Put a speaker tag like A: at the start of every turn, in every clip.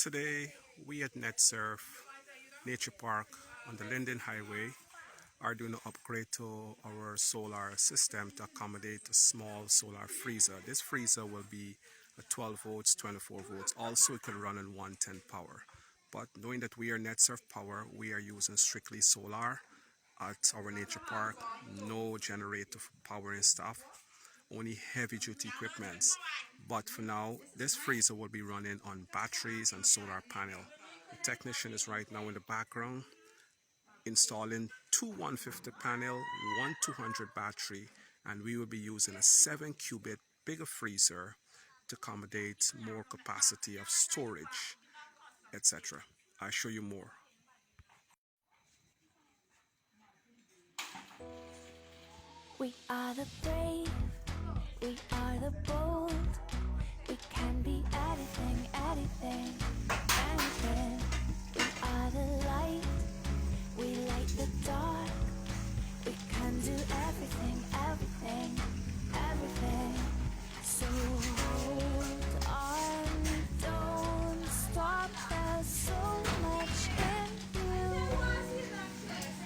A: Today, we at NetSurf Nature Park on the Linden Highway are doing an upgrade to our solar system to accommodate a small solar freezer. This freezer will be at 12 volts, 24 volts. Also, it could run on 110 power. But knowing that we are NetSurf Power, we are using strictly solar at our nature park. No generator power and stuff, only heavy duty equipments. But for now, this freezer will be running on batteries and solar panel. The technician is right now in the background installing two 150 panel, one 200 battery, and we will be using a 7 cubit bigger freezer to accommodate more capacity of storage, etc. I'll show you more.
B: We are the brave, we are the bold, we can be anything, anything, anything. We are the light, we light the dark, we can do everything, everything, everything. So hold on, don't stop, there's so much in you.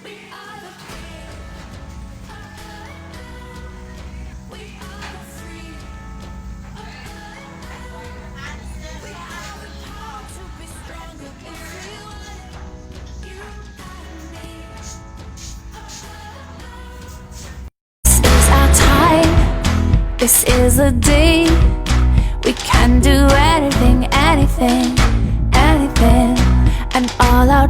B: We are the brave. We are the free. We have the power to be stronger if we want. You and me. This is our time. This is the day. We can do anything, anything, anything, and all our